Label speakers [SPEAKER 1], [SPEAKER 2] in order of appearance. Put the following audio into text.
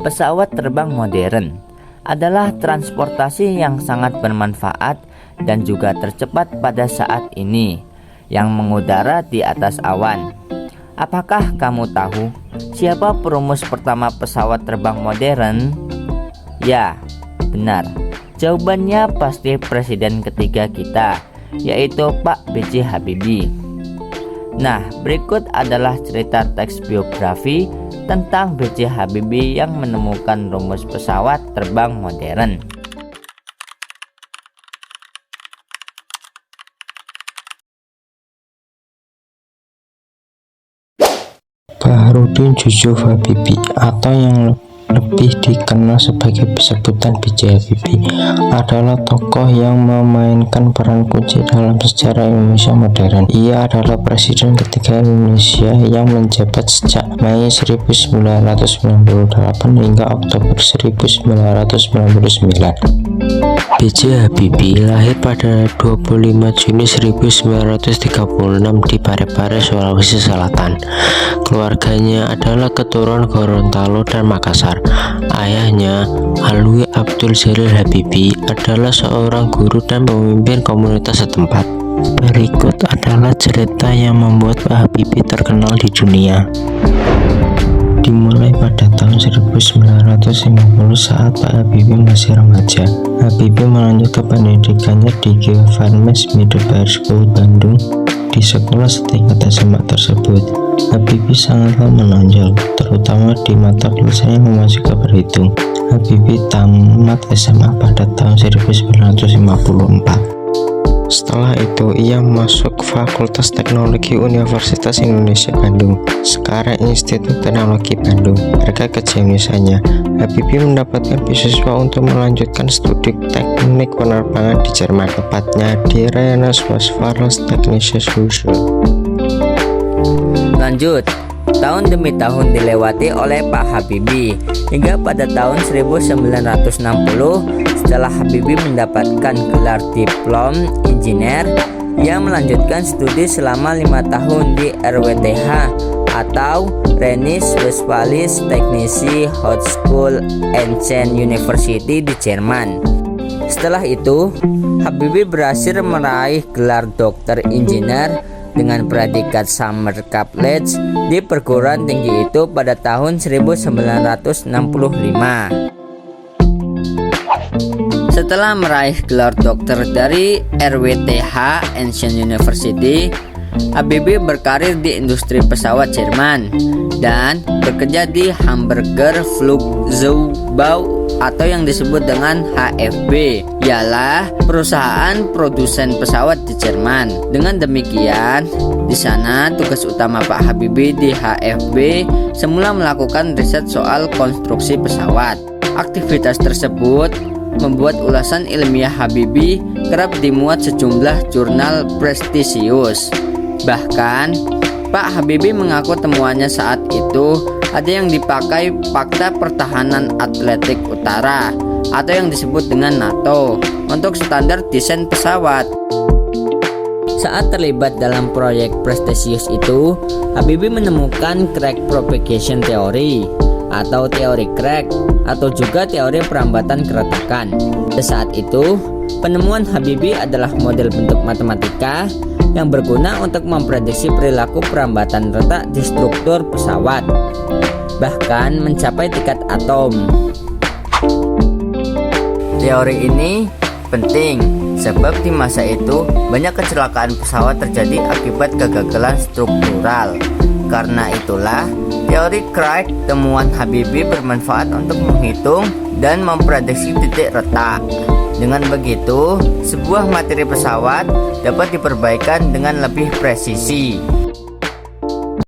[SPEAKER 1] Pesawat terbang modern adalah transportasi yang sangat bermanfaat dan juga tercepat pada saat ini, yang mengudara di atas awan. Apakah kamu tahu siapa perumus pertama pesawat terbang modern? Ya, benar. Jawabannya pasti presiden ketiga kita, yaitu Pak B.J. Habibie. Nah, berikut adalah cerita teks biografi tentang B.J. Habibie yang menemukan rumus pesawat terbang modern.
[SPEAKER 2] Baharudin Yusuf Habibie atau yang lebih dikenal sebagai sebutan B.J. Habibie adalah tokoh yang memainkan peran kunci dalam sejarah Indonesia modern. Ia adalah presiden ketiga Indonesia yang menjabat sejak Mei 1998 hingga Oktober 1999. B.J. Habibie lahir pada 25 Juni 1936 di Parepare, Sulawesi Selatan. Keluarganya adalah keturunan Gorontalo dan Makassar. Ayahnya, Alwi Abdul Jalil Habibie, adalah seorang guru dan pemimpin komunitas setempat. Berikut adalah cerita yang membuat Pak Habibie terkenal di dunia. Dimulai pada tahun 1950 saat Pak Habibie masih remaja. Habibie melanjutkan pendidikannya di Geofarmes Middlebury School Bandung. Di sekolah setingkat SMA tersebut, Habibie sangatlah menonjol, terutama di mata pelajaran yang memasuki berhitung. Habibie tamat SMA pada tahun 1954. Setelah itu, ia masuk Fakultas Teknologi Universitas Indonesia Bandung, sekarang Institut Teknologi Bandung. Berkat kejeniusannya, Habibie mendapatkan beasiswa untuk melanjutkan studi teknik penerbangan di Jerman, tepatnya di Rheinland-Pfalz Technische Hochschule.
[SPEAKER 1] Lanjut, tahun demi tahun dilewati oleh Pak Habibie hingga pada tahun 1960 setelah Habibie mendapatkan gelar diplom insinyur, ia melanjutkan studi selama 5 tahun di RWTH atau Rheinisch-Westfälische Technische Hochschule Essen University di Jerman. Setelah itu, Habibie berhasil meraih gelar dokter insinyur dengan predikat Summer College di perguruan tinggi itu pada tahun 1965. Setelah meraih gelar dokter dari RWTH Essen University, Habibie berkarir di industri pesawat Jerman dan bekerja di Hamburger Flugzeugbau atau yang disebut dengan HFB, ialah perusahaan produsen pesawat di Jerman. Dengan demikian, di sana tugas utama Pak Habibie di HFB semula melakukan riset soal konstruksi pesawat. Aktivitas tersebut membuat ulasan ilmiah Habibie kerap dimuat sejumlah jurnal prestisius. Bahkan, Pak Habibie mengaku temuannya saat itu ada yang dipakai Fakta Pertahanan Atlantik Utara atau yang disebut dengan NATO untuk standar desain pesawat. Saat terlibat dalam proyek prestisius itu, Habibie menemukan crack propagation theory atau teori crack atau juga teori perambatan keretakan. Pada saat itu, penemuan Habibie adalah model bentuk matematika yang berguna untuk memprediksi perilaku perambatan retak di struktur pesawat, bahkan mencapai tingkat atom. Teori ini penting sebab di masa itu banyak kecelakaan pesawat terjadi akibat kegagalan struktural. Karena itulah teori crack temuan Habibie bermanfaat untuk menghitung dan memprediksi titik retak. Dengan begitu, sebuah materi pesawat dapat diperbaikan dengan lebih presisi.